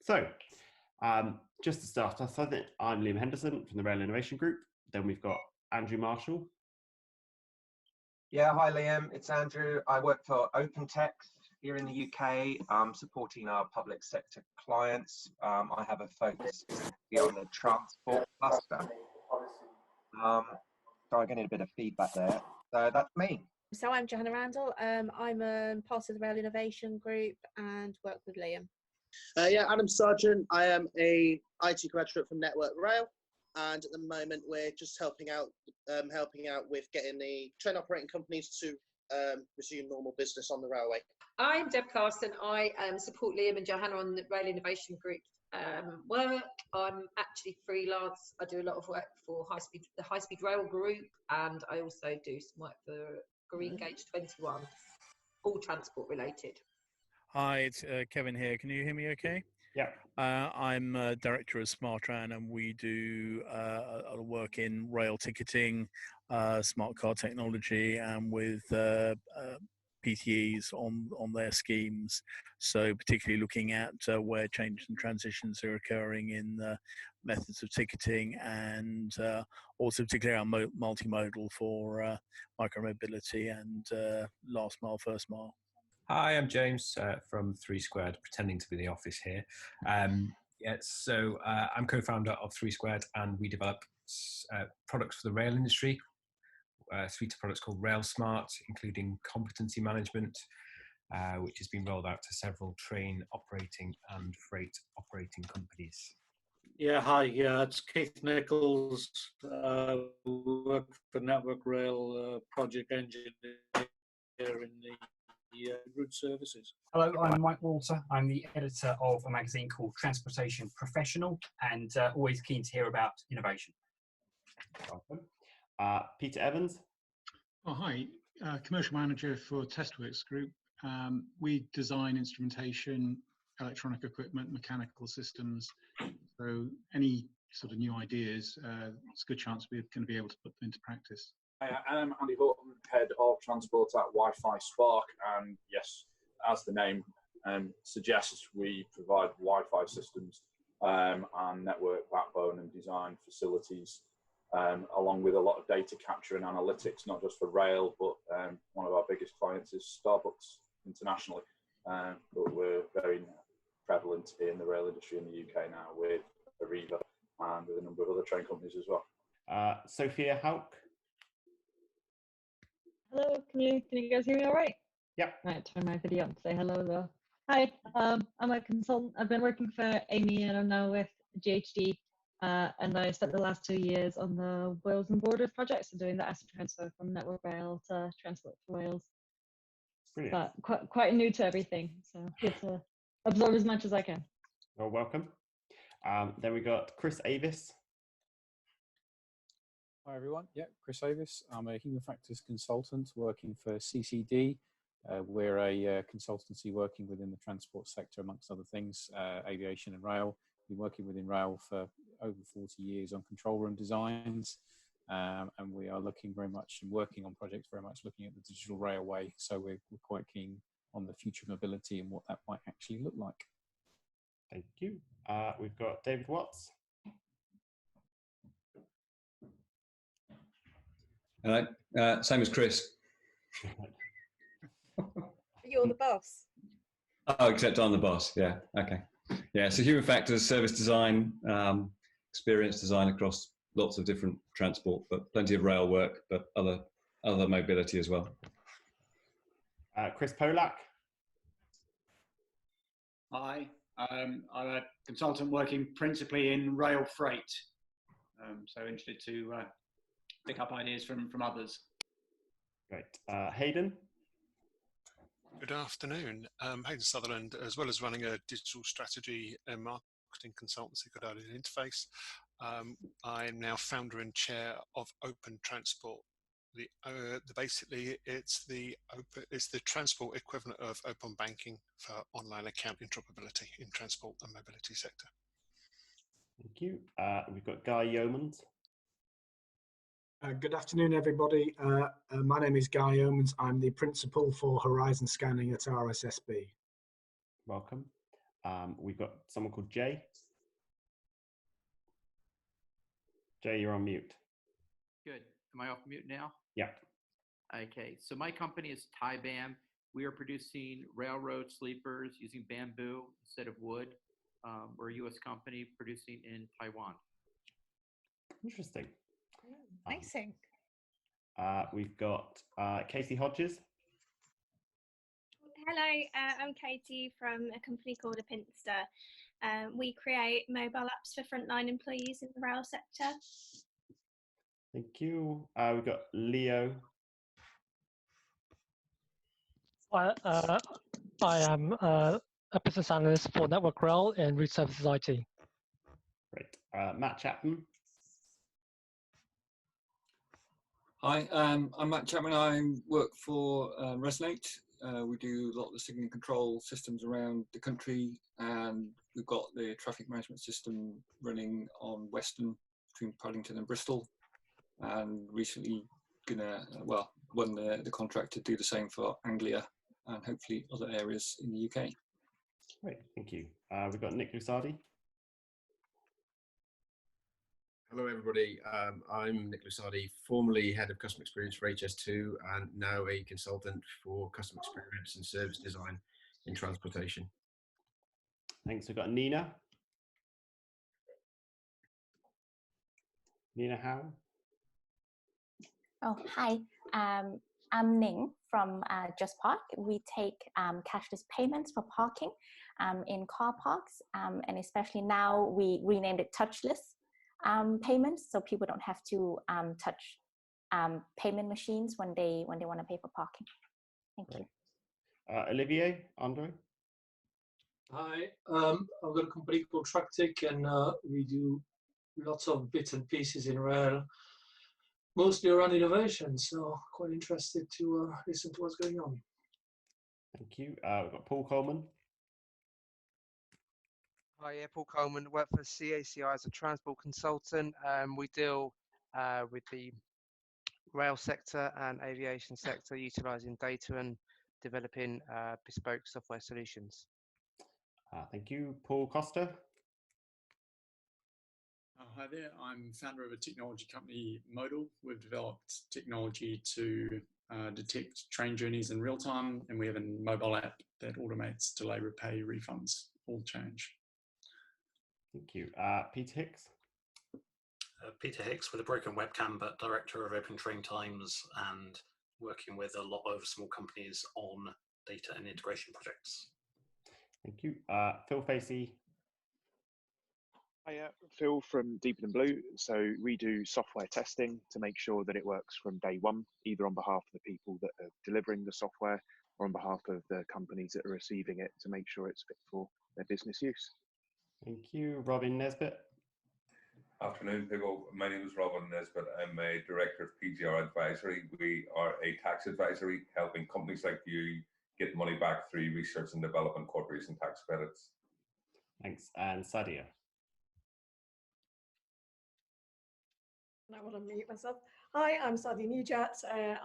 So, just to start us, I think I'm Liam Henderson from the Rail Innovation Group. Then we've got Andrew Marshall. Yeah, hi Liam, it's Andrew. I work for OpenText here in the UK, supporting our public sector clients. I have a focus on the transport cluster. So I'm getting a bit of feedback there. So that's me. So I'm Johanna Randall. I'm part of the Rail Innovation Group and work with Liam. Yeah, Adam Sargent. I am a IT graduate from Network Rail, and at the moment we're just helping out with getting the train operating companies to resume normal business on the railway. I'm Deb Carson. I support Liam and Johanna on the Rail Innovation Group work. I'm actually freelance. I do a lot of work for the High Speed Rail Group, and I also do some work for Green Gauge 21, all transport related. Hi, it's Kevin here. Can you hear me okay? Yeah. I'm director of SmartRan, and we do a lot of work in rail ticketing, smart card technology, and with PTEs on their schemes. So particularly looking at where changes and transitions are occurring in methods of ticketing, and also particularly our multimodal for micromobility and last mile, first mile. Hi, I'm James from 3 Squared, pretending to be the office here. I'm co-founder of 3 Squared, and we develop products for the rail industry, a suite of products called Rail Smart, including competency management, which has been rolled out to several train operating and freight operating companies. Yeah, hi, it's Keith Nichols, work for Network Rail, project engineer in the route services. Hello, I'm Mike Walter. I'm the editor of a magazine called Transportation Professional, and always keen to hear about innovation. Welcome. Peter Evans. Oh, hi, commercial manager for Testworks Group. We design instrumentation, electronic equipment, mechanical systems. So any sort of new ideas, it's a good chance we're going to be able to put them into practice. I'm Andy Horton, head of transport at Wi-Fi Spark, and yes, as the name suggests, we provide Wi-Fi systems and network backbone and design facilities, along with a lot of data capture and analytics, not just for rail, but one of our biggest clients is Starbucks internationally, but we're very prevalent in the rail industry in the UK now with Avis and with a number of other train companies as well. Sophia Hauk. Hello, can you guys hear me all right? Yep. Right, turn my video on to say hello though. Hi, I'm a consultant. I've been working for Amy and I'm now with GHD, and I spent the last 2 years on the Wales and Borders project, so doing the asset transfer from Network Rail to Transport for Wales. Brilliant. But quite new to everything, so good to absorb as much as I can. Well, welcome. Then we got Chris Avis. Hi everyone, Chris Avis. I'm a human factors consultant working for CCD. We're a consultancy working within the transport sector, amongst other things, aviation and rail. Been working within rail for over 40 years on control room designs, and we are looking very much and working on projects very much looking at the digital railway. So we're quite keen on the future mobility and what that might actually look like. Thank you. We've got David Watts. Hello, same as Chris. You're the boss. Oh, except I'm the boss. Yeah. Okay. Yeah. So human factors, service design, experience design across lots of different transport, but plenty of rail work, but other mobility as well. Chris Polak. Hi, I'm a consultant working principally in rail freight. So interested to pick up ideas from others. Great. Hayden. Good afternoon. Hayden Sutherland, as well as running a digital strategy and marketing consultancy called Interface. I'm now founder and chair of Open Transport. Basically, it's the transport equivalent of open banking for online account interoperability in transport and mobility sector. Thank you. We've got Guy Yeomans. Good afternoon, everybody. My name is Guy Yeomans. I'm the principal for Horizon Scanning at RSSB. Welcome. We've got someone called Jay. Jay, you're on mute. Good. Am I off mute now? Yeah. Okay. So my company is TaiBam. We are producing railroad sleepers using bamboo instead of wood. We're a U.S. company producing in Taiwan. Interesting. Amazing. We've got Casey Hodges. Hello, I'm Katie from a company called Apinster. We create mobile apps for frontline employees in the rail sector. Thank you. We've got Leo. I am a business analyst for Network Rail and Route Services IT. Great. Matt Chapman. Hi, I'm Matt Chapman. I work for Resonate. We do a lot of the signal control systems around the country, and we've got the traffic management system running on Western between Paddington and Bristol, and recently won the contract to do the same for Anglia and hopefully other areas in the UK. Great, thank you. We've got Nick Lusardi. Hello, everybody. I'm Nick Lusardi, formerly head of customer experience for HS2 and now a consultant for customer experience and service design in transportation. Thanks. We've got Nina. Nina Howe. Oh, hi. I'm Ning from Just Park. We take cashless payments for parking in car parks, and especially now we renamed it touchless payments, so people don't have to touch payment machines when they want to pay for parking. Thank you. Olivier, Andre. Hi, I've got a company called Tractic, and we do lots of bits and pieces in rail, mostly around innovation. So quite interested to listen to what's going on. Thank you. We've got Paul Coleman. Hi, yeah, Paul Coleman, work for CACI as a transport consultant. We deal with the rail sector and aviation sector, utilising data and developing bespoke software solutions. Thank you. Paul Costa. Hi there, I'm founder of a technology company, Modal. We've developed technology to detect train journeys in real time, and we have a mobile app that automates delay repay refunds, all change. Thank you. Peter Hicks. Peter Hicks with a broken webcam, but director of Open Train Times and working with a lot of small companies on data and integration projects. Thank you. Phil Facey. Hiya, Phil from Deeper Than Blue. So we do software testing to make sure that it works from day one, either on behalf of the people that are delivering the software or on behalf of the companies that are receiving it to make sure it's fit for their business use. Thank you. Robin Nesbitt. Afternoon, people. My name is Robin Nesbitt. I'm a director of PGR Advisory. We are a tax advisory helping companies like you get money back through research and development corporation tax credits. Thanks. And Sadia. I want to mute myself. Hi, I'm Sadia Nujat.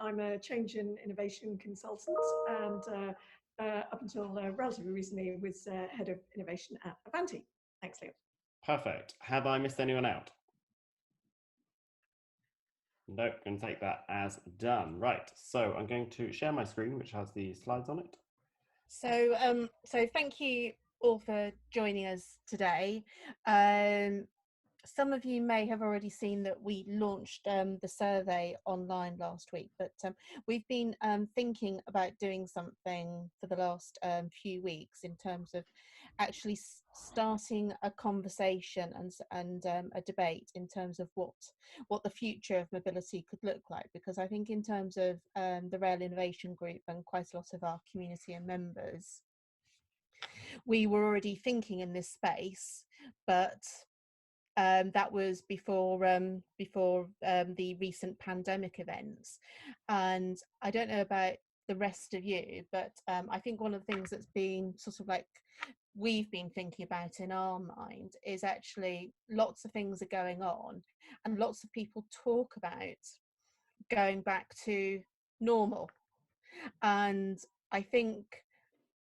I'm a change and innovation consultant, and up until relatively recently was head of innovation at Avanti. Thanks, Leo. Perfect. Have I missed anyone out? Nope, going to take that as done. Right, so I'm going to share my screen, which has the slides on it. So, so thank you all for joining us today. Some of you may have already seen that we launched the survey online last week, but we've been thinking about doing something for the last few weeks in terms of actually starting a conversation and a debate in terms of what the future of mobility could look like, because I think in terms of the Rail Innovation Group and quite a lot of our community and members, we were already thinking in this space, but that was before the recent pandemic events. And I don't know about the rest of you, but I think one of the things that's been sort of like we've been thinking about in our mind is actually lots of things are going on and lots of people talk about going back to normal. And I think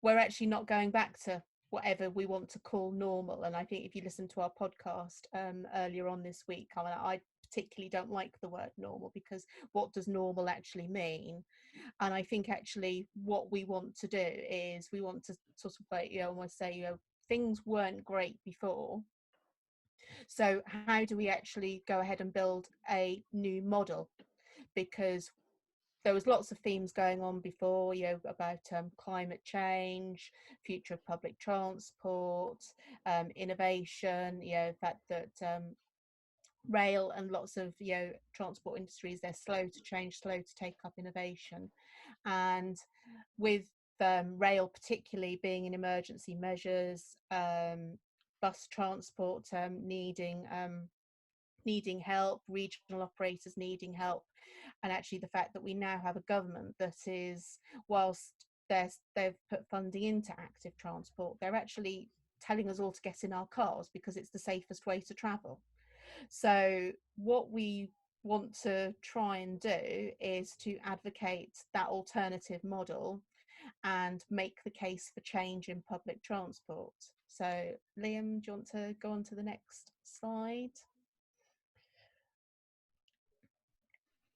we're actually not going back to whatever we want to call normal. And I think if you listen to our podcast earlier on this week, I particularly don't like the word normal, because what does normal actually mean? And I think actually what we want to do is we want to sort of like, almost say, things weren't great before. So how do we actually go ahead and build a new model? Because there was lots of themes going on before, about climate change, future of public transport, innovation, the fact that rail and lots of transport industries, they're slow to change, slow to take up innovation. And with rail particularly being in emergency measures, bus transport needing help, regional operators needing help, and actually the fact that we now have a government that is, whilst they've put funding into active transport, they're actually telling us all to get in our cars because it's the safest way to travel. So what we want to try and do is to advocate that alternative model and make the case for change in public transport. So Liam, do you want to go on to the next slide?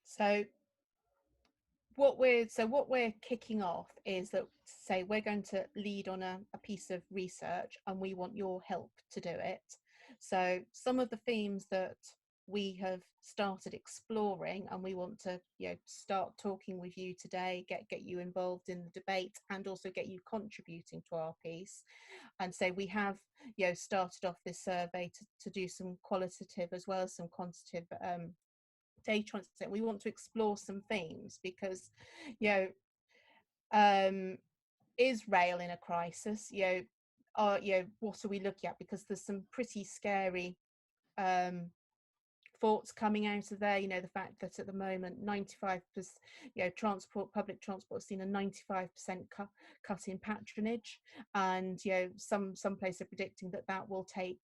So what we're kicking off is that, say, we're going to lead on a piece of research and we want your help to do it. So some of the themes that we have started exploring and we want to start talking with you today, get you involved in the debate and also get you contributing to our piece. And so we have started off this survey to do some qualitative as well as some quantitative data on it. We want to explore some themes because is rail in a crisis? What are we looking at? Because there's some pretty scary thoughts coming out of there. The fact that at the moment 95%, public transport has seen a 95% cut in patronage, and some places are predicting that will take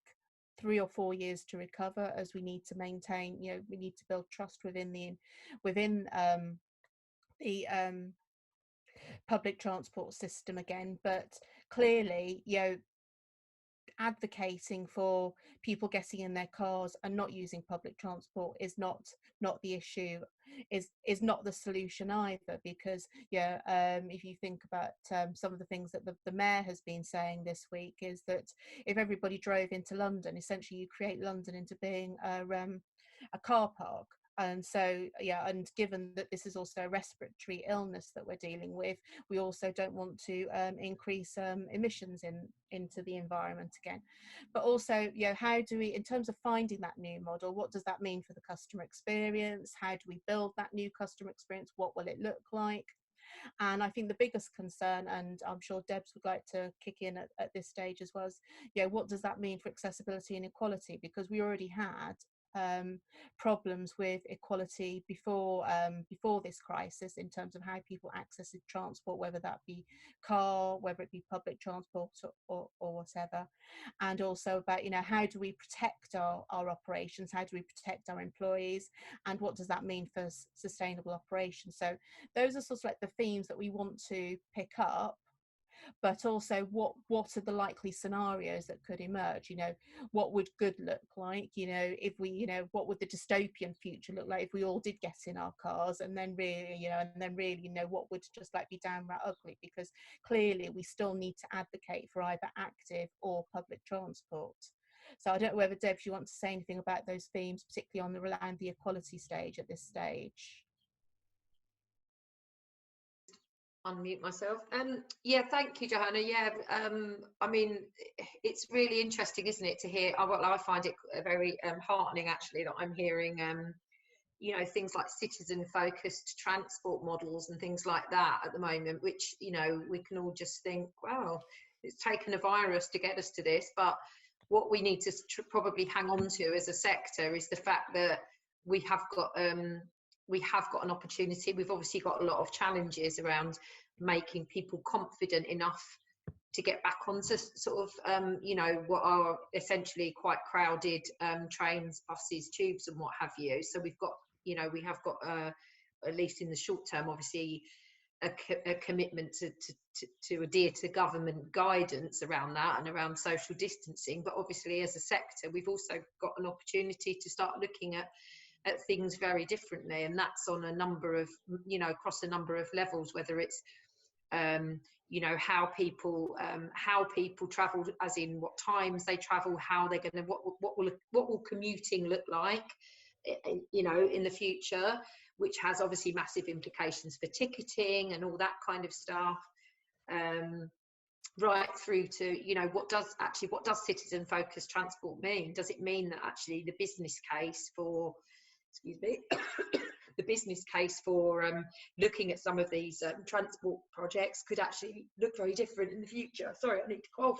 3 or 4 years to recover, as we need to maintain, we need to build trust within the public transport system again. But clearly, advocating for people getting in their cars and not using public transport is not the issue, is not the solution either, because if you think about some of the things that the mayor has been saying this week, is that if everybody drove into London, essentially you create London into being a car park. And so, and given that this is also a respiratory illness that we're dealing with, we also don't want to increase emissions into the environment again. But also, how do we, in terms of finding that new model, what does that mean for the customer experience? How do we build that new customer experience? What will it look like? And I think the biggest concern, and I'm sure Debs would like to kick in at this stage as well, is, what does that mean for accessibility and equality? Because we already had problems with equality before this crisis, in terms of how people access transport, whether that be car, whether it be public transport or whatever. And also about how do we protect our operations, how do we protect our employees, and what does that mean for sustainable operations? So those are sort of like the themes that we want to pick up. But also, what are the likely scenarios that could emerge? What would good look like? If we, what would the dystopian future look like if we all did get in our cars, and then really, what would just like be downright ugly? Because clearly we still need to advocate for either active or public transport. So I don't know whether, Debs, you want to say anything about those themes, particularly around the equality stage at this stage. Unmute myself. Yeah, thank you, Johanna. Yeah, I mean, it's really interesting, isn't it, to hear. I find it very heartening, actually, that I'm hearing, things like citizen-focused transport models and things like that at the moment, which, we can all just think, wow, it's taken a virus to get us to this. But what we need to probably hang on to as a sector is the fact that we have got an opportunity. We've obviously got a lot of challenges around making people confident enough to get back onto sort of, what are essentially quite crowded trains, buses, tubes and what have you. So we've got, we have got, at least in the short term, obviously, a commitment to adhere to government guidance around that and around social distancing. But obviously, as a sector, we've also got an opportunity to start looking at things very differently, and that's on a number of, across a number of levels, whether it's how people travel, as in what times they travel, how they're going to, what will commuting look like, in the future, which has obviously massive implications for ticketing and all that kind of stuff, right through to, what does citizen focused transport mean? Does it mean that actually the business case for the business case for looking at some of these transport projects could actually look very different in the future? Sorry, I need to cough.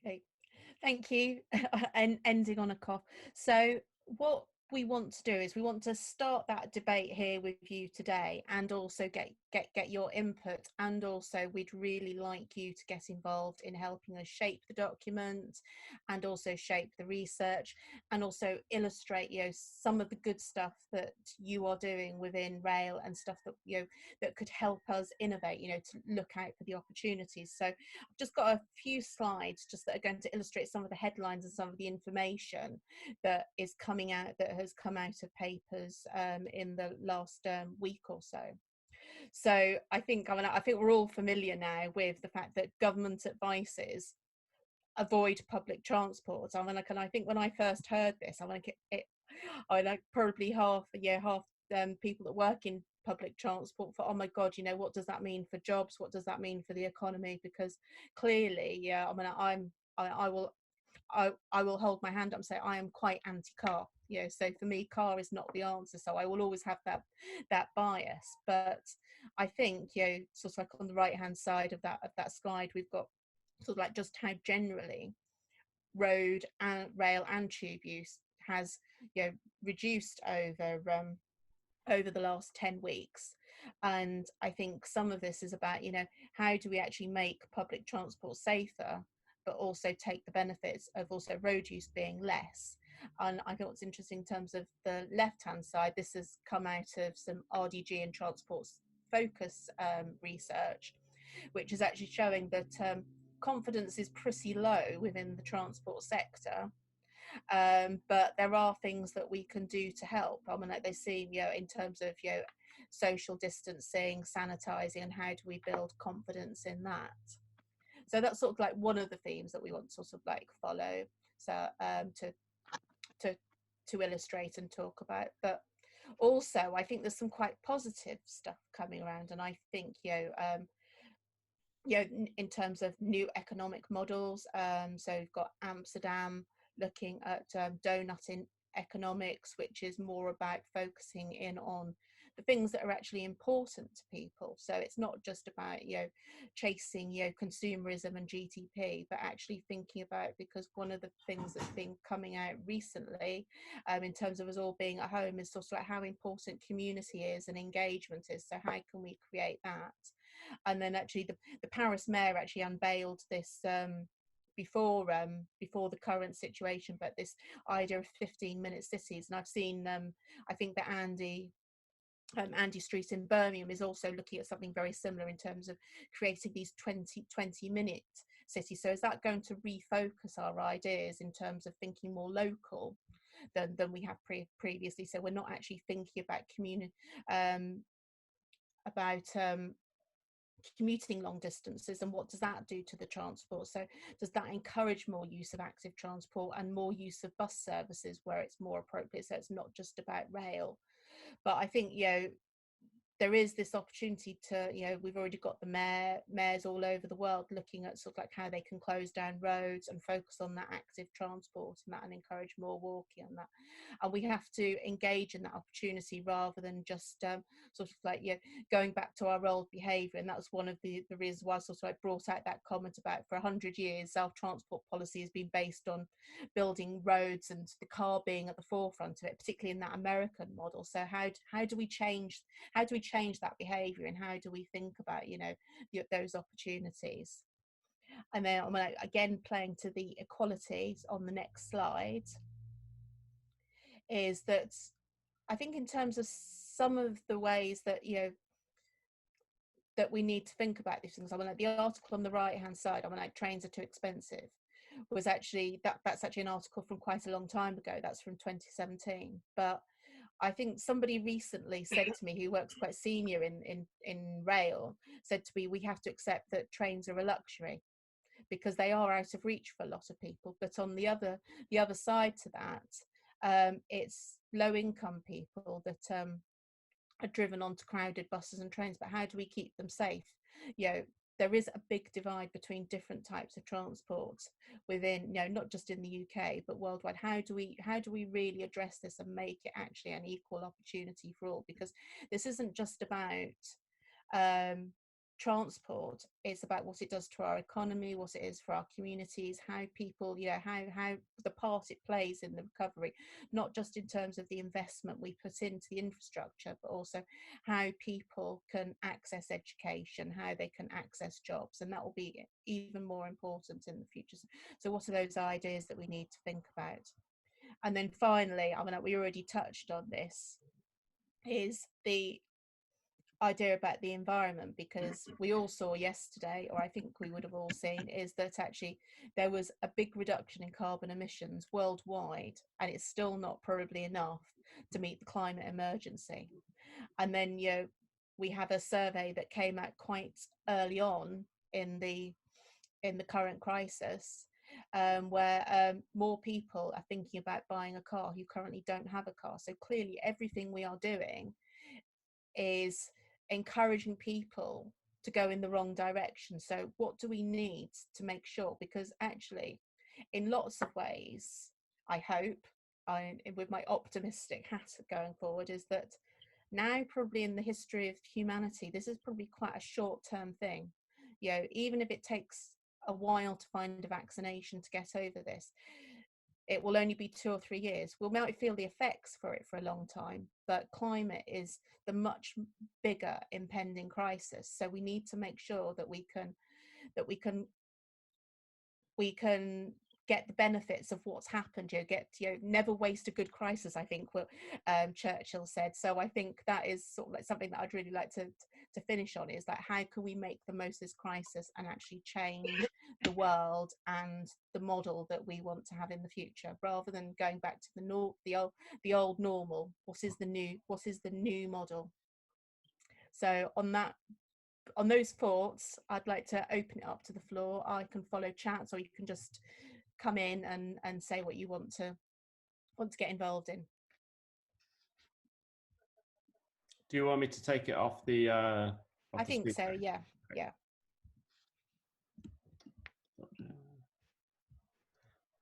Okay, thank you. And ending on a cough. So what we want to do is we want to start that debate here with you today, and also get your input, and also we'd really like you to get involved in helping us shape the document and also shape the research, and also illustrate some of the good stuff that you are doing within rail, and stuff that that could help us innovate, to look out for the opportunities. So I've just got a few slides just that are going to illustrate some of the headlines and some of the information that is coming out, that has come out of papers in the last week or so. So I think we're all familiar now with the fact that government advices avoid public transport. I think when I first heard this, probably half people that work in public transport for, oh my God, what does that mean for jobs? What does that mean for the economy? Because clearly, I will hold my hand up and say I am quite anti-car. So for me, car is not the answer. So I will always have that bias. But I think, sort of like on the right-hand side of that slide, we've got sort of like just how generally road and rail and tube use has reduced over the last 10 weeks. And I think some of this is about, how do we actually make public transport safer, but also take the benefits of also road use being less. And I think what's interesting in terms of the left-hand side, this has come out of some RDG and Transport Focus research, which is actually showing that confidence is pretty low within the transport sector. But there are things that we can do to help. They seem, in terms of, social distancing, sanitizing, and how do we build confidence in that. So that's sort of like one of the themes that we want to sort of like follow, so to illustrate and talk about. But also I think there's some quite positive stuff coming around, and I think in terms of new economic models, so we've got Amsterdam looking at donut economics, which is more about focusing in on the things that are actually important to people. So it's not just about chasing consumerism and GDP, but actually thinking about, because one of the things that's been coming out recently in terms of us all being at home is sort of like how important community is and engagement is. So how can we create that? And then actually the Paris mayor actually unveiled this before the current situation, but this idea of 15-minute cities. And I've seen I think that Andy Street in Birmingham is also looking at something very similar in terms of creating these 20-minute cities. So is that going to refocus our ideas in terms of thinking more local than we have previously? So we're not actually thinking about commuting long distances, and what does that do to the transport? So does that encourage more use of active transport and more use of bus services where it's more appropriate? So it's not just about rail. But I think there is this opportunity to, we've already got the mayors all over the world looking at sort of like how they can close down roads and focus on that active transport and that, and encourage more walking on that. And we have to engage in that opportunity rather than just sort of like going back to our old behaviour. And that was one of the reasons why I sort of like brought out that comment about, for 100 years our transport policy has been based on building roads and the car being at the forefront of it, particularly in that American model. So how do we change that behaviour, and how do we think about those opportunities? And then I'm again playing to the equalities on the next slide, is that I think in terms of some of the ways that, you know, that we need to think about these things. I mean, like the article on the right hand side, I mean, like trains are too expensive, was actually that's actually an article from quite a long time ago. That's from 2017. But I think somebody recently said to me, who works quite senior in rail, said to me, we have to accept that trains are a luxury because they are out of reach for a lot of people. But on the other side to that, it's low income people that are driven onto crowded buses and trains. But how do we keep them safe? You know, there is a big divide between different types of transport within, you know, not just in the UK but worldwide. How do we really address this and make it actually an equal opportunity for all? Because this isn't just about transport, it's about what it does to our economy, what it is for our communities, how people, you know, how the part it plays in the recovery, not just in terms of the investment we put into the infrastructure, but also how people can access education, how they can access jobs, and that will be even more important in the future. So what are those ideas that we need to think about? And then finally, I mean, we already touched on this, is the idea about the environment, because we all saw yesterday, or I think we would have all seen, is that actually there was a big reduction in carbon emissions worldwide, and it's still not probably enough to meet the climate emergency. And then, you know, we have a survey that came out quite early on in the current crisis, where more people are thinking about buying a car who currently don't have a car. So clearly everything we are doing is encouraging people to go in the wrong direction. So what do we need to make sure? Because actually, in lots of ways, I hope, with my optimistic hat going forward, is that now probably in the history of humanity, this is probably quite a short-term thing. You know, even if it takes a while to find a vaccination to get over this, it will only be 2 or 3 years. We might feel the effects for it for a long time, but climate is the much bigger impending crisis. So we need to make sure that we can get the benefits of what's happened. Never waste a good crisis, I think what Churchill said. So I think that is sort of like something that I'd really like to finish on, is like, how can we make the most of this crisis and actually change the world and the model that we want to have in the future, rather than going back to the old normal. What is the new model? So on those thoughts, I'd like to open it up to the floor. I can follow chats, or you can just come in and say what you want to get involved in. Do you want me to take it off the I think so, yeah. Yeah.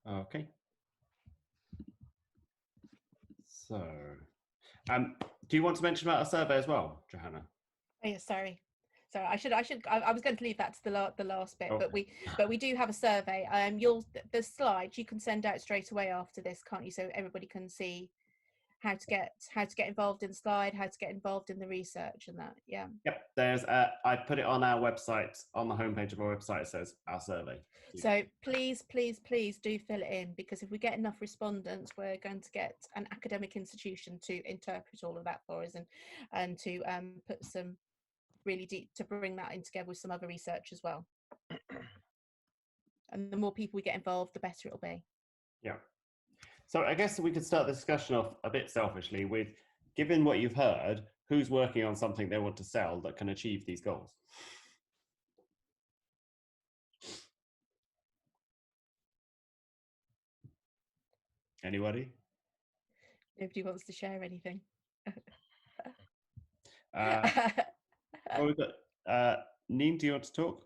Okay. So, do you want to mention about a survey as well, Johanna? Oh yeah, sorry. I was going to leave that to the last bit, Okay. but we do have a survey. The slides you can send out straight away after this, can't you? So everybody can see how to get involved in the slide, how to get involved in the research and that. Yeah. Yep. There's I put it on our website, on the homepage of our website. It says our survey. So please do fill it in, because if we get enough respondents, we're going to get an academic institution to interpret all of that for us and to put some really deep, to bring that in together with some other research as well. And the more people we get involved, the better it'll be. Yeah. So I guess we could start the discussion off a bit selfishly with, given what you've heard, who's working on something they want to sell that can achieve these goals? Anybody? Nobody wants to share anything. Well, we've got, Neen, do you want to talk?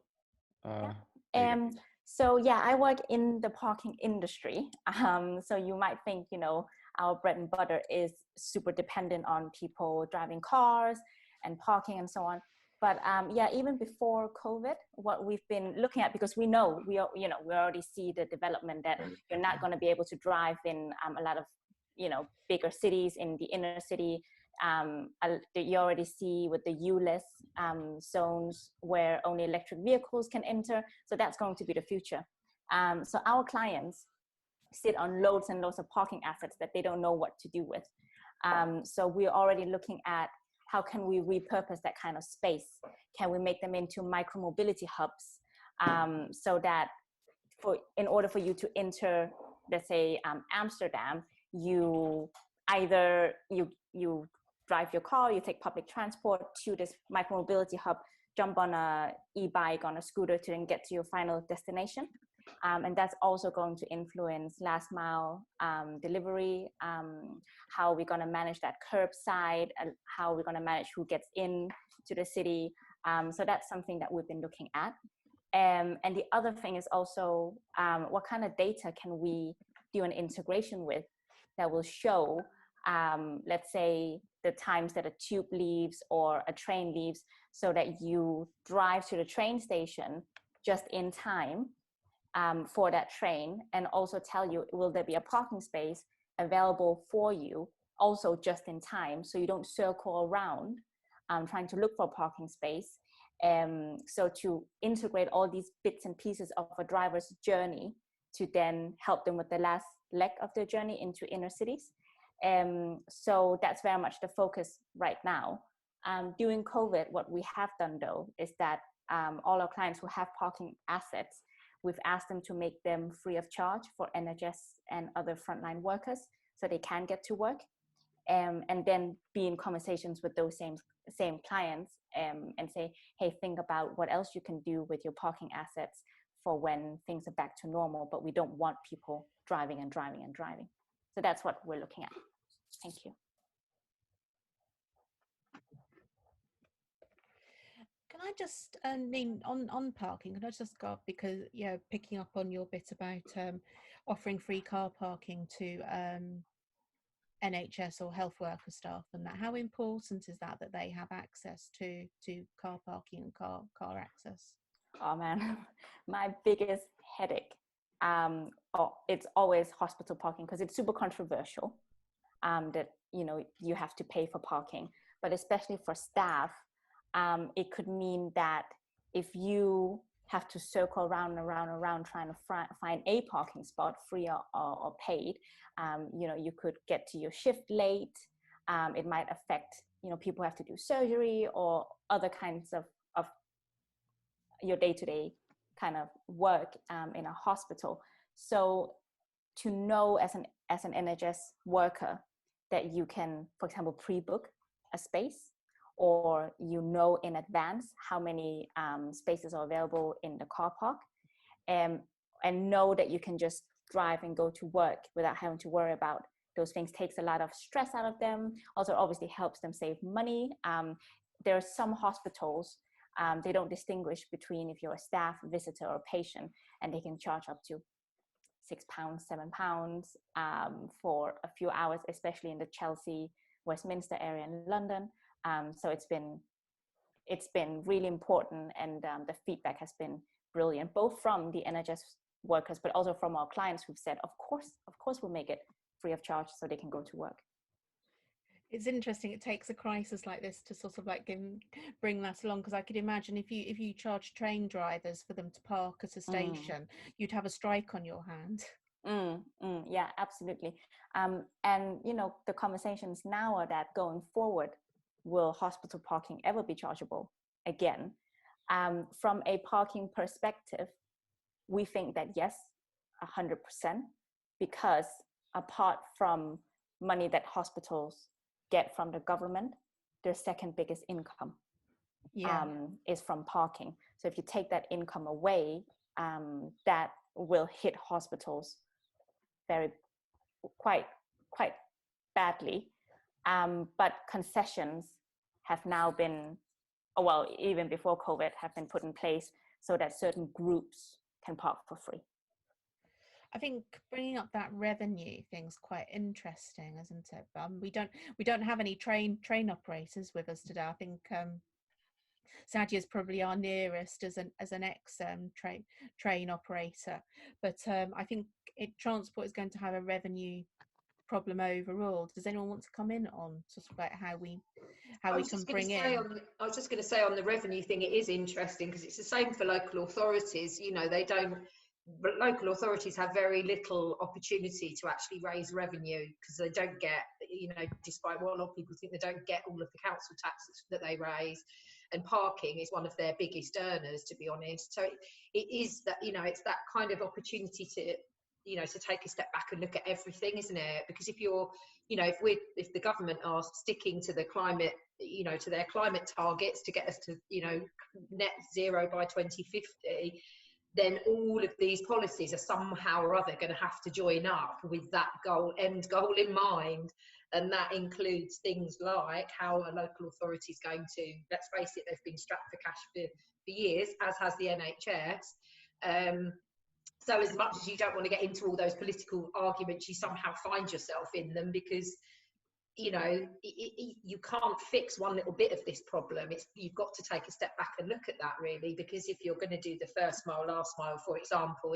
So yeah, I work in the parking industry. So you might think, you know, our bread and butter is super dependent on people driving cars and parking and so on. But yeah, even before COVID, what we've been looking at, because we already see the development that you're not going to be able to drive in a lot of, you know, bigger cities in the inner city. You already see with the U-less zones where only electric vehicles can enter. So that's going to be the future. So our clients sit on loads and loads of parking assets that they don't know what to do with. So we're already looking at how can we repurpose that kind of space? Can we make them into micromobility hubs, so that in order for you to enter, let's say, Amsterdam, you either you drive your car, you take public transport to this micromobility hub, jump on a e-bike, on a scooter to then get to your final destination. And that's also going to influence last mile delivery, how we're going to manage that curbside, how we're going to manage who gets in to the city. So that's something that we've been looking at. And the other thing is also what kind of data can we do an integration with that will show, let's say, the times that a tube leaves or a train leaves, so that you drive to the train station just in time for that train, and also tell you, will there be a parking space available for you also just in time, so you don't circle around trying to look for a parking space. So to integrate all these bits and pieces of a driver's journey to then help them with the last leg of their journey into inner cities. So that's very much the focus right now. During COVID, what we have done though is that all our clients who have parking assets, we've asked them to make them free of charge for NHS and other frontline workers so they can get to work, and then be in conversations with those same clients and say, hey, think about what else you can do with your parking assets for when things are back to normal, but we don't want people driving and driving and driving. So that's what we're looking at. Thank you. Can I just, on parking, can I just go up, because, picking up on your bit about offering free car parking to NHS or health worker staff and that, how important is that they have access to car parking and car access? Oh man, my biggest headache, it's always hospital parking, because it's super controversial that, you have to pay for parking, but especially for staff, it could mean that if you have to circle around trying to find a parking spot, free or paid, you could get to your shift late. It might affect, people have to do surgery or other kinds of your day-to-day kind of work in a hospital. So to know as an NHS worker that you can, for example, pre-book a space, or in advance how many spaces are available in the car park, and know that you can just drive and go to work without having to worry about those things, takes a lot of stress out of them. Also obviously helps them save money. There are some hospitals, they don't distinguish between if you're a staff, visitor, or patient, and they can charge up to £6, £7 for a few hours, especially in the Chelsea, Westminster area in London. So it's been really important, and the feedback has been brilliant, both from the NHS workers, but also from our clients who've said, of course we'll make it free of charge so they can go to work. It's interesting. It takes a crisis like this to sort of bring that along, because I could imagine if you charge train drivers for them to park at a station, you'd have a strike on your hand. Yeah, absolutely. And the conversations now are that going forward, will hospital parking ever be chargeable again? From a parking perspective, we think that yes, 100%, because apart from money that hospitals get from the government, their second biggest income is from parking. So if you take that income away, that will hit hospitals quite badly. But concessions have now been, even before COVID, have been put in place so that certain groups can park for free. I think bringing up that revenue thing's quite interesting, isn't it? We don't have any train operators with us today. I think Sadia is probably our nearest as an ex train operator, but I think transport is going to have a revenue problem overall. Does anyone want to come in on sort of like how we can bring in? I was just going to say on the revenue thing, it is interesting because it's the same for local authorities. but local authorities have very little opportunity to actually raise revenue because they don't get, you know, despite what a lot of people think, they don't get all of the council taxes that they raise, and parking is one of their biggest earners, to be honest. So it is that, you know, it's that kind of opportunity to, you know, to take a step back and look at everything, isn't it? Because if you're, you know, if the government are sticking to the climate, you know, to their climate targets to get us to, you know, net zero by 2050, then all of these policies are somehow or other going to have to join up with that end goal in mind. And that includes things like how a local authority is going to, let's face it, they've been strapped for cash for years, as has the NHS. So as much as you don't want to get into all those political arguments, you somehow find yourself in them because, you know, you can't fix one little bit of this problem. You've got to take a step back and look at that, really, because if you're going to do the first mile, last mile, for example,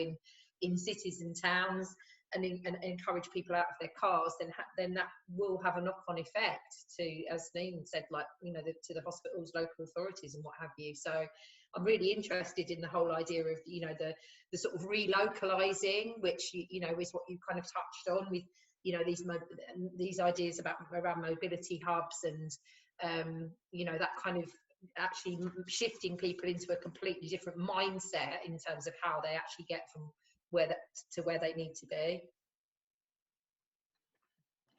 in cities and towns, and encourage people out of their cars, then that will have a knock-on effect to, as Neen said, like, you know, to the hospitals, local authorities, and what have you. So I'm really interested in the whole idea of, you know, the sort of relocalizing, which you know is what you kind of touched on with, you know, these ideas around mobility hubs and you know, that kind of actually shifting people into a completely different mindset in terms of how they actually get from where they need to be.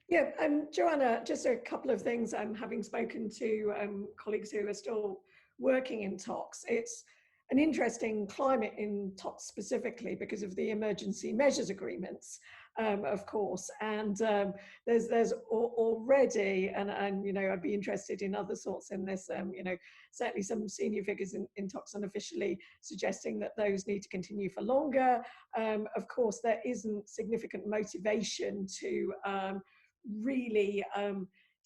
Yeah, Joanna, just a couple of things. Having spoken to colleagues who are still working in TOCs, it's an interesting climate in TOCs specifically because of the emergency measures agreements, of course. And there's already, and you know, I'd be interested in other sorts in this, you know, certainly some senior figures in TOCs unofficially suggesting that those need to continue for longer. Of course, there isn't significant motivation to really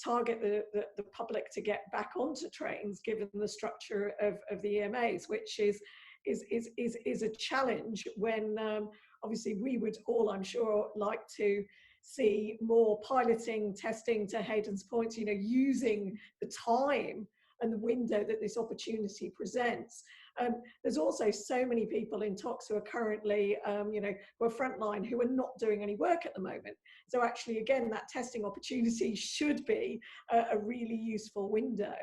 target the public to get back onto trains, given the structure of the EMAs, which is a challenge when obviously we would all, I'm sure, like to see more piloting, testing, to Hayden's point, you know, using the time and the window that this opportunity presents. There's also so many people in TOCs who are currently, you know, who are frontline, who are not doing any work at the moment. So actually, again, that testing opportunity should be a really useful window.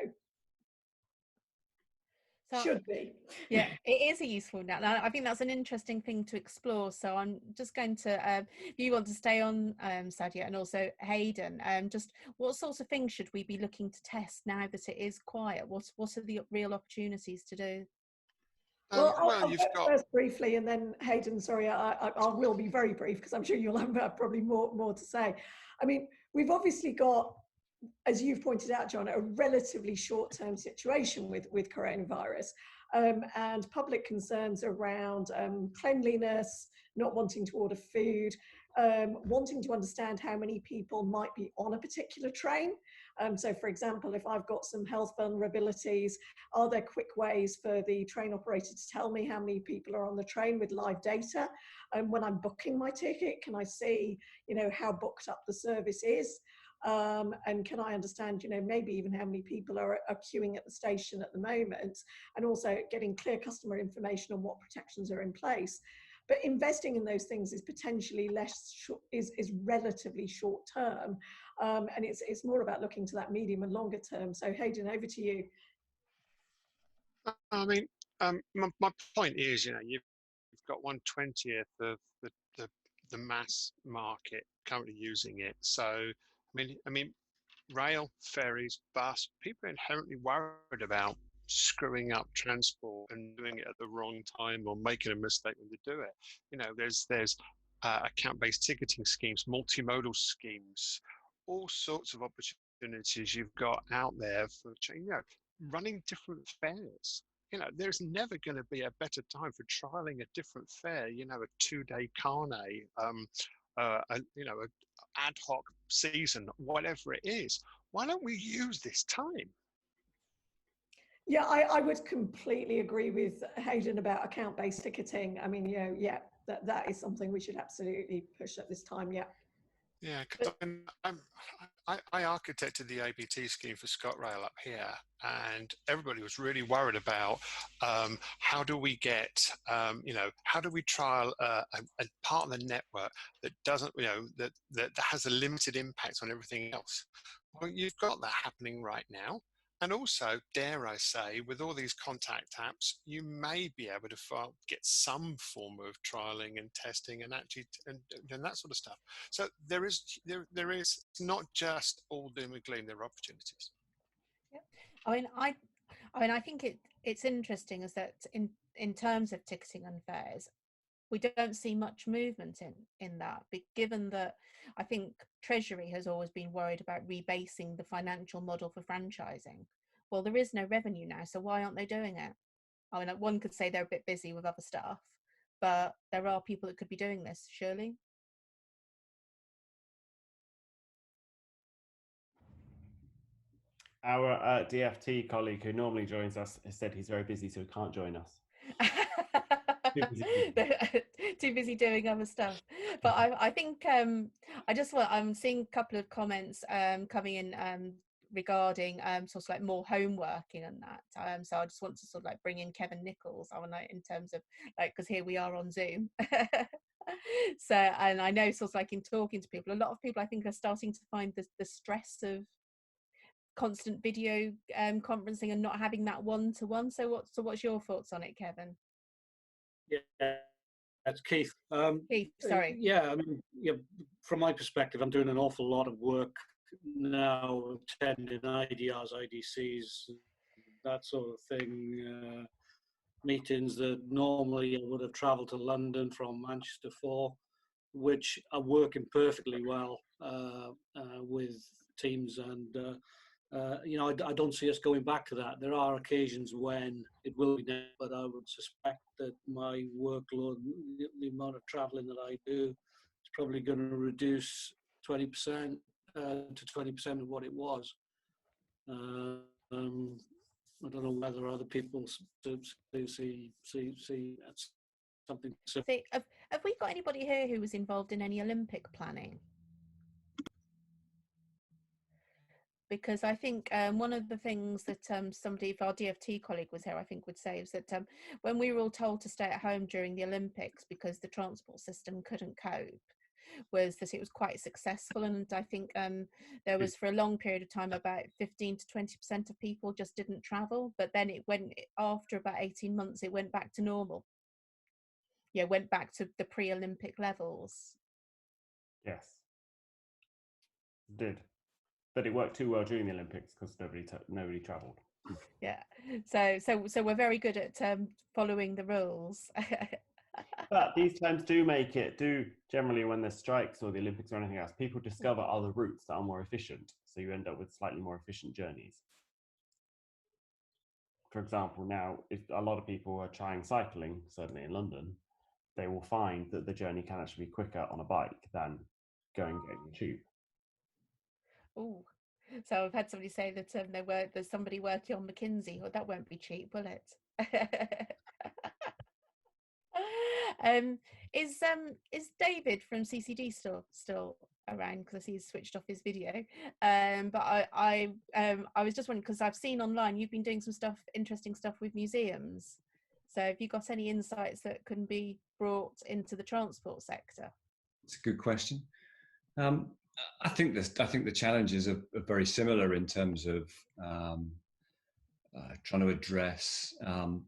So, should be. Yeah, it is a useful now. I think that's an interesting thing to explore. So I'm just going to, if you want to stay on, Sadia, and also Hayden, just what sorts of things should we be looking to test now that it is quiet? What are the real opportunities to do? Well, I'll go first briefly, and then Hayden, sorry, I will be very brief because I'm sure you'll have probably more to say. I mean, we've obviously got, as you've pointed out, John, a relatively short-term situation with coronavirus, and public concerns around cleanliness, not wanting to order food, wanting to understand how many people might be on a particular train. So, for example, if I've got some health vulnerabilities, are there quick ways for the train operator to tell me how many people are on the train with live data? When I'm booking my ticket, can I see, you know, how booked up the service is? And can I understand, you know, maybe even how many people are queuing at the station at the moment, and also getting clear customer information on what protections are in place. But investing in those things is potentially is relatively short term, and it's more about looking to that medium and longer term. So Hayden, over to you. I mean, my point is, you know, you've got 1/20th of the mass market currently using it. So I mean, rail, ferries, bus, people are inherently worried about screwing up transport and doing it at the wrong time or making a mistake when they do it. You know, there's account-based ticketing schemes, multimodal schemes, all sorts of opportunities you've got out there for, you know, running different fares. You know, there's never going to be a better time for trialing a different fare. You know, a 2-day carne, you know, an ad hoc season, whatever it is. Why don't we use this time? Yeah, I would completely agree with Hayden about account-based ticketing. I mean, you know, yeah, that is something we should absolutely push at this time. Yeah. Yeah, because I architected the ABT scheme for ScotRail up here, and everybody was really worried about how do we get, how do we trial a part of the network that doesn't, that has a limited impact on everything else. Well, you've got that happening right now. And also, dare I say, with all these contact apps, you may be able to get some form of trialing and testing and actually and that sort of stuff. So there is not just all doom and gloom. There are opportunities. Yeah. I think it's interesting is that in terms of ticketing and fares, we don't see much movement in that, given that I think Treasury has always been worried about rebasing the financial model for franchising. Well, there is no revenue now, so why aren't they doing it? I mean, one could say they're a bit busy with other stuff, but there are people that could be doing this, surely. Our DFT colleague who normally joins us has said he's very busy, so he can't join us. Too busy doing other stuff. But I think I'm seeing a couple of comments coming in regarding sort of like more homeworking and that. So I just want to sort of like bring in Kevin Nichols in terms of like, because here we are on Zoom. So, and I know sort of like in talking to people, a lot of people I think are starting to find the stress of constant video conferencing and not having that one-to-one. So what's your thoughts on it, Kevin? Yeah, that's Keith. Keith, sorry. Yeah, I mean, from my perspective, I'm doing an awful lot of work now, attending IDRs, IDCs, that sort of thing, meetings that normally I would have travelled to London from Manchester for, which are working perfectly well with Teams and I don't see us going back to that. There are occasions when it will be, but I would suspect that my workload, the amount of travelling that I do, is probably going to reduce 20% to 20% of what it was. I don't know whether other people see something similar. Have we got anybody here who was involved in any Olympic planning? Because I think one of the things that somebody, if our DFT colleague was here, I think would say is that when we were all told to stay at home during the Olympics because the transport system couldn't cope, was that it was quite successful. And I think there was for a long period of time about 15 to 20% of people just didn't travel. But then it went, after about 18 months, it went back to normal. Yeah, went back to the pre-Olympic levels. Yes, it did. But it worked too well during the Olympics because nobody travelled. Yeah, so we're very good at following the rules. But these times do generally when there's strikes or the Olympics or anything else, people discover other routes that are more efficient. So you end up with slightly more efficient journeys. For example, now if a lot of people are trying cycling, certainly in London, they will find that the journey can actually be quicker on a bike than getting the tube. Oh, so I've had somebody say that there's somebody working on McKinsey. Well, that won't be cheap, will it? Is David from CCD still around? Because I see he's switched off his video. But I was just wondering, because I've seen online you've been doing some interesting stuff with museums. So have you got any insights that can be brought into the transport sector? It's a good question. I think the challenges are very similar in terms of trying to address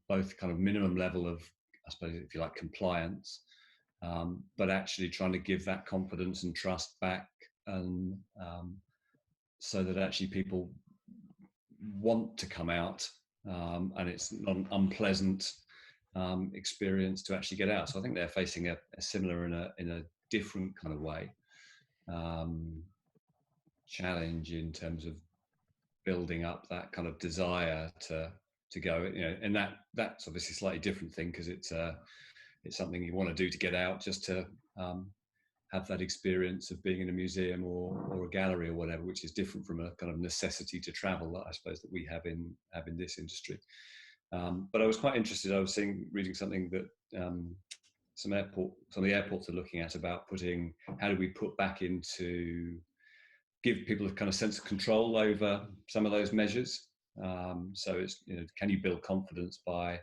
both kind of minimum level of, I suppose, if you like, compliance, but actually trying to give that confidence and trust back, and so that actually people want to come out, and it's not an unpleasant experience to actually get out. So I think they're facing a similar in a different kind of way challenge in terms of building up that kind of desire to go, and that's obviously a slightly different thing because it's something you want to do to get out, just to have that experience of being in a museum or a gallery or whatever, which is different from a kind of necessity to travel that I suppose that we have in this industry. But I was quite interested. I was reading something that some of the airports are looking at about putting, how do we put back into, give people a kind of sense of control over some of those measures. So it's, can you build confidence by,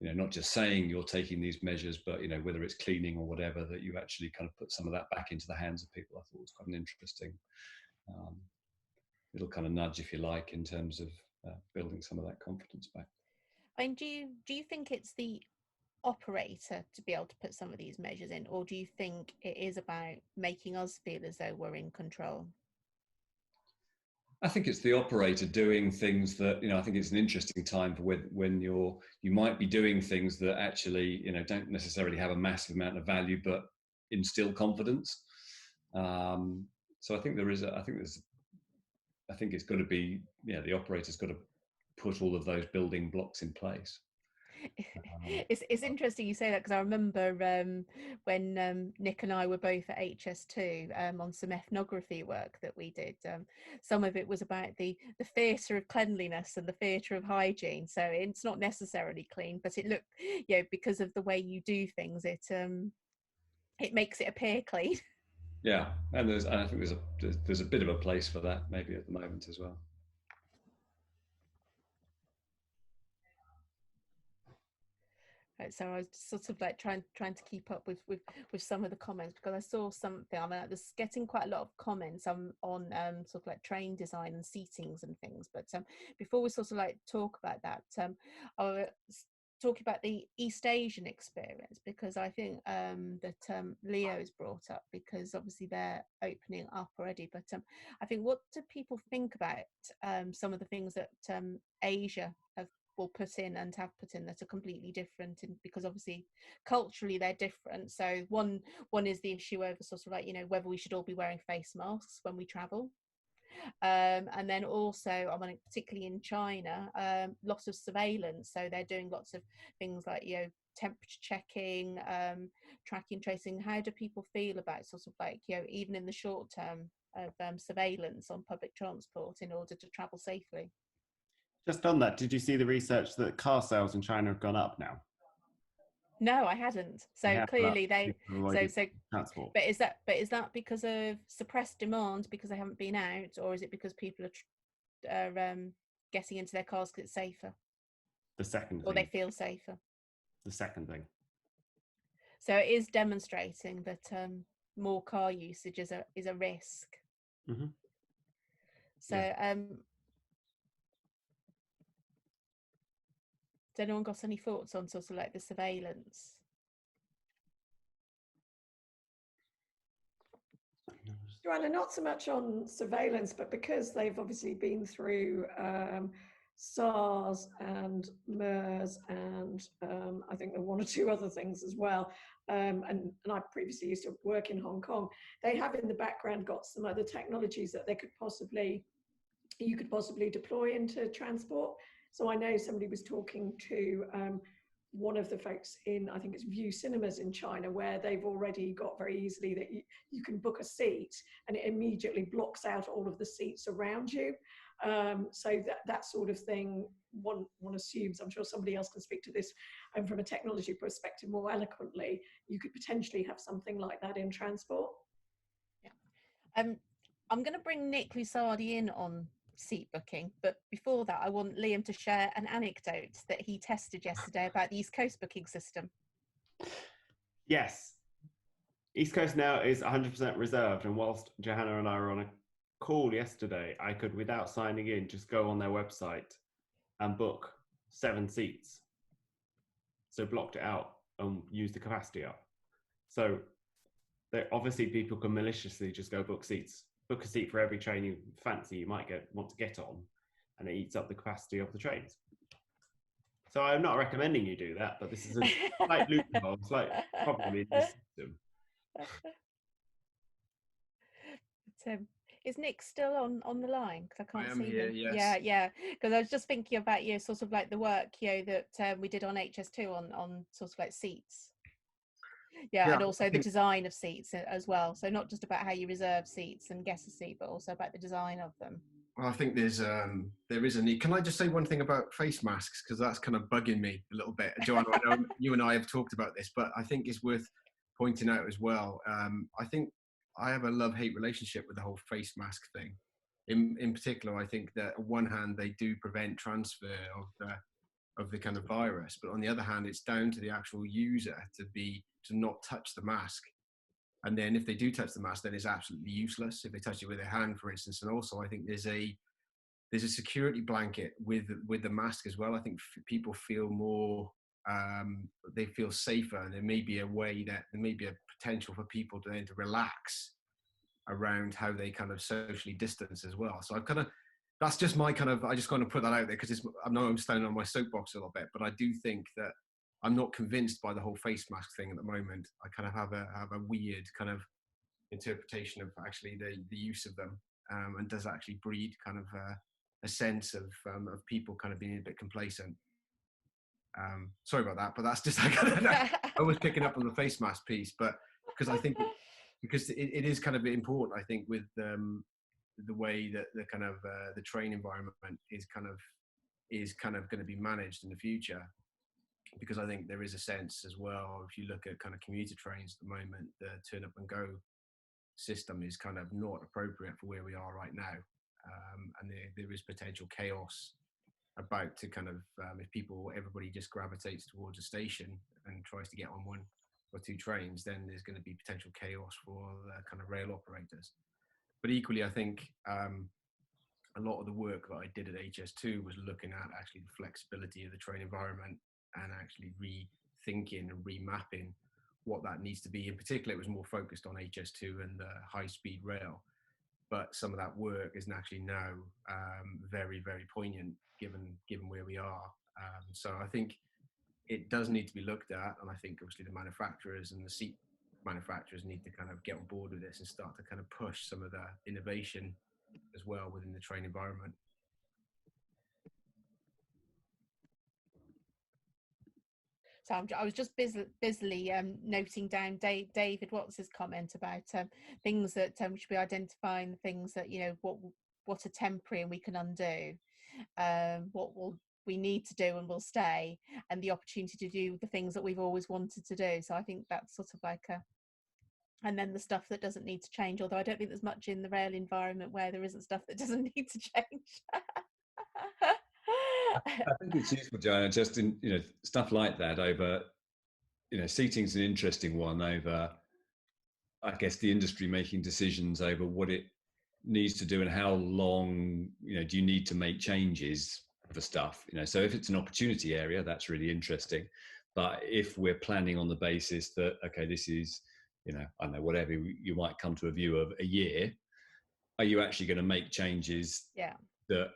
not just saying you're taking these measures, but, whether it's cleaning or whatever, that you actually kind of put some of that back into the hands of people. I thought was quite an interesting little kind of nudge, if you like, in terms of building some of that confidence back. And do you think it's the operator to be able to put some of these measures in, or do you think it is about making us feel as though we're in control? I think it's the operator doing things that, I think it's an interesting time for when you might be doing things that actually, don't necessarily have a massive amount of value, but instill confidence. So I think I think it's got to be, the operator's got to put all of those building blocks in place. It's interesting you say that, because I remember when Nick and I were both at HS2 on some ethnography work that we did. Some of it was about the theatre of cleanliness and the theatre of hygiene. So it's not necessarily clean, but it looked, because of the way you do things, it makes it appear clean. Yeah, and I think there's a bit of a place for that maybe at the moment as well. Right, so I was sort of like trying to keep up with some of the comments, because I saw something. I mean, there's getting quite a lot of comments on sort of like train design and seatings and things. But before we sort of like talk about that, I was talking about the East Asian experience, because I think that Leo's brought up, because obviously they're opening up already. But I think, what do people think about some of the things that Asia will put in and have put in that are completely different, and because obviously culturally they're different. So one is the issue over sort of like, whether we should all be wearing face masks when we travel. And then also, I mean, particularly in China, lots of surveillance. So they're doing lots of things like, temperature checking, tracking, tracing. How do people feel about sort of like, even in the short term, of surveillance on public transport in order to travel safely? Just on that, did you see the research that car sales in China have gone up now? No, I hadn't. So clearly they transport. But is that because of suppressed demand because they haven't been out, or is it because people are getting into their cars because it's safer? The second thing. Or they feel safer. The second thing. So it is demonstrating that more car usage is a risk. Mm-hmm. So has anyone got any thoughts on sort of like the surveillance? Joanna, not so much on surveillance, but because they've obviously been through SARS and MERS, and I think there are one or two other things as well. And I previously used to work in Hong Kong. They have in the background got some other technologies that you could possibly deploy into transport. So I know somebody was talking to one of the folks in, I think it's View Cinemas in China, where they've already got very easily that you can book a seat and it immediately blocks out all of the seats around you. So that sort of thing, one assumes, I'm sure somebody else can speak to this from a technology perspective more eloquently, you could potentially have something like that in transport. Yeah. I'm going to bring Nick Lusardi in on seat booking, but before that I want Liam to share an anecdote that he tested yesterday about the East Coast booking system. Yes, East Coast now is 100% reserved, and whilst Johanna and I were on a call yesterday, I could, without signing in, just go on their website and book 7 seats. So blocked it out and used the capacity up. So obviously people can maliciously just go book seats. Book a seat for every train you fancy you might want to get on, and it eats up the capacity of the trains. So I'm not recommending you do that, but this is a slight loophole, slight problem in the system. But, is Nick still on the line? Because I can't see here, him. yes. Yeah. Because I was just thinking about sort of like the work that we did on HS2 on sort of like seats. Yeah, and also the design of seats as well. So not just about how you reserve seats and get a seat, but also about the design of them. Well, I think there is a need. Can I just say one thing about face masks, because that's kind of bugging me a little bit, Joanna? I know you and I have talked about this, but I think it's worth pointing out as well. I think I have a love-hate relationship with the whole face mask thing. In particular, I think that on one hand they do prevent transfer of the kind of virus, but on the other hand, it's down to the actual user to not touch the mask. And then if they do touch the mask, then it's absolutely useless if they touch it with their hand, for instance. And also, I think there's a security blanket with the mask as well. I think people feel more, they feel safer, and there may be a potential for people to relax around how they kind of socially distance as well. So that's just my I just kind of put that out there because I know I'm standing on my soapbox a little bit, but I do think that I'm not convinced by the whole face mask thing at the moment. I kind of have a weird kind of interpretation of actually the use of them, and does actually breed kind of a sense of people kind of being a bit complacent. Sorry about that, but that's just I was picking up on the face mask piece, but because I think because it is kind of important, I think, with the way that the kind of the train environment is kind of going to be managed in the future. Because I think there is a sense as well, if you look at kind of commuter trains at the moment, the turn up and go system is kind of not appropriate for where we are right now. And there is potential chaos about to kind of, if everybody just gravitates towards a station and tries to get on one or two trains, then there's going to be potential chaos for the kind of rail operators. But equally, I think a lot of the work that I did at HS2 was looking at actually the flexibility of the train environment and actually rethinking and remapping what that needs to be. In particular, it was more focused on HS2 and the high-speed rail. But some of that work is actually now very, very poignant given where we are. So I think it does need to be looked at, and I think obviously the manufacturers and the seat manufacturers need to kind of get on board with this and start to kind of push some of the innovation as well within the train environment. So I was just busily noting down David Watts's comment about things that we should be identifying, the things that, you know, what are temporary and we can undo, what we need to do and will stay, and the opportunity to do the things that we've always wanted to do. So I think that's sort of like and then the stuff that doesn't need to change, although I don't think there's much in the rail environment where there isn't stuff that doesn't need to change. I think it's useful, Joanna, just in, you know, stuff like that over, you know, seating's an interesting one over, I guess, the industry making decisions over what it needs to do and how long, you know, do you need to make changes for stuff, you know. So if it's an opportunity area, that's really interesting. But if we're planning on the basis that, okay, this is, you know, I don't know, whatever, you might come to a view of a year, are you actually going to make changes that,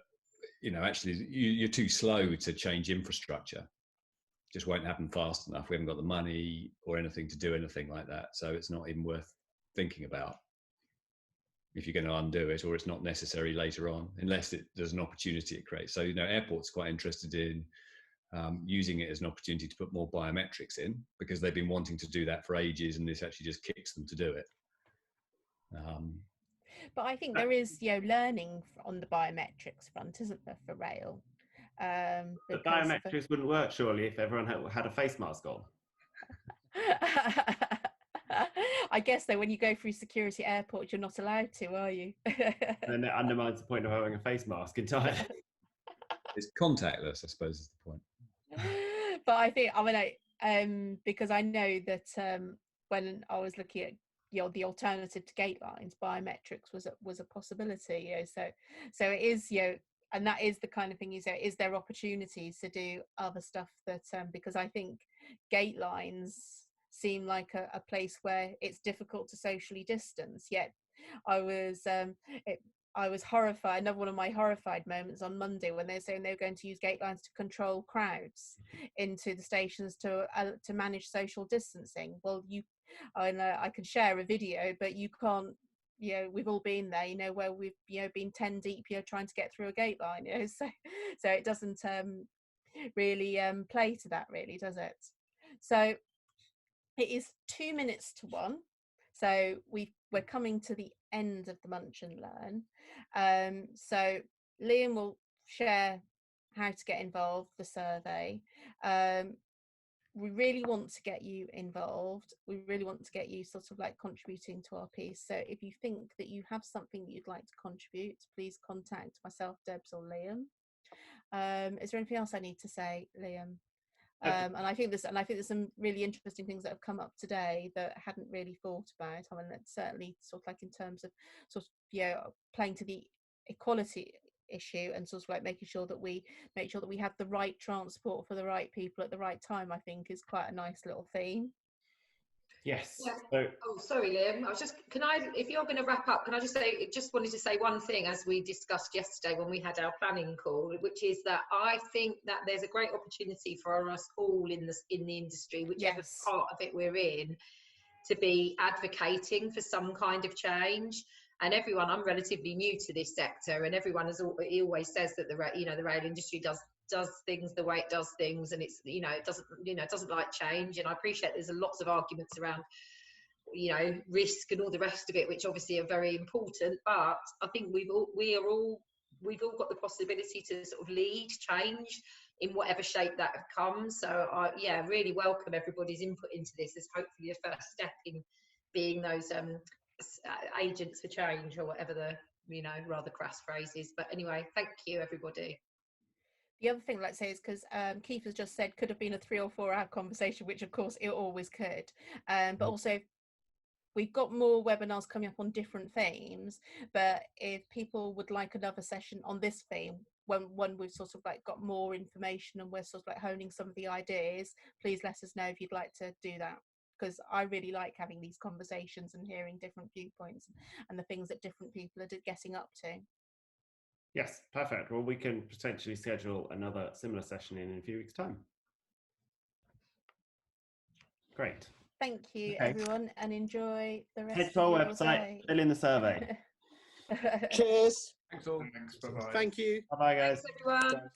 you know, actually you're too slow to change infrastructure? Just won't happen fast enough. We haven't got the money or anything to do anything like that. So it's not even worth thinking about if you're going to undo it, or it's not necessary later on, unless there's an opportunity it creates. So, you know, airports quite interested in using it as an opportunity to put more biometrics in, because they've been wanting to do that for ages, and this actually just kicks them to do it. But I think there is, you know, learning on the biometrics front, isn't there, for rail? The biometrics wouldn't work, surely, if everyone had a face mask on. I guess, though, when you go through security airports, you're not allowed to, are you? And it undermines the point of having a face mask entirely. It's contactless, I suppose, is the point. But I think, I mean, because I know that when I was looking at, you know, the alternative to gate lines, biometrics was a possibility, you know. So it is, you know, and that is the kind of thing, you say, is there opportunities to do other stuff that because I think gate lines seem like a place where it's difficult to socially distance. Yet I was horrified. Another one of my horrified moments on Monday when they're saying they're going to use gate lines to control crowds into the stations to manage social distancing. Well, I can share a video, but you can't. You know, we've all been there. You know, where we've, you know, been 10 deep, you know, trying to get through a gate line. You know, so it doesn't really play to that, really, does it? So it is 2 minutes to 1. So we're coming to the end of the Munch and Learn. So Liam will share how to get involved, the survey. We really want to get you involved. We really want to get you sort of like contributing to our piece. So if you think that you have something that you'd like to contribute, please contact myself, Debs, or Liam. Is there anything else I need to say, Liam? And I think there's some really interesting things that have come up today that I hadn't really thought about. I mean, that's certainly sort of like in terms of sort of playing to the equality issue and sort of like making sure that we have the right transport for the right people at the right time, I think is quite a nice little theme. Yes. Yeah. So, oh, sorry, Liam. If you're going to wrap up, can I just wanted to say one thing, as we discussed yesterday when we had our planning call, which is that I think that there's a great opportunity for us all in the industry, whichever part of it we're in, to be advocating for some kind of change. And everyone, I'm relatively new to this sector, and everyone he always says that the rail industry does things the way it does things, and it doesn't like change. And I appreciate there's lots of arguments around risk and all the rest of it, which obviously are very important, but I think we've all got the possibility to sort of lead change in whatever shape that comes. So I really welcome everybody's input into this as hopefully a first step in being those agents for change, or whatever the rather crass phrase is. But anyway, thank you everybody. The other thing I'd like to say is, because Keith has just said could have been a 3 or 4 hour conversation, which of course it always could, but also we've got more webinars coming up on different themes. But if people would like another session on this theme, when we've sort of like got more information and we're sort of like honing some of the ideas, please let us know if you'd like to do that, because I really like having these conversations and hearing different viewpoints and the things that different people are getting up to. Yes, perfect. Well, we can potentially schedule another similar session in a few weeks' time. Great. Thank you, everyone, and enjoy the rest Head to of our your website, day. fill in the survey. Cheers. Thanks all. Thanks. Bye-bye. Thank you. Bye-bye, guys. Thanks, everyone.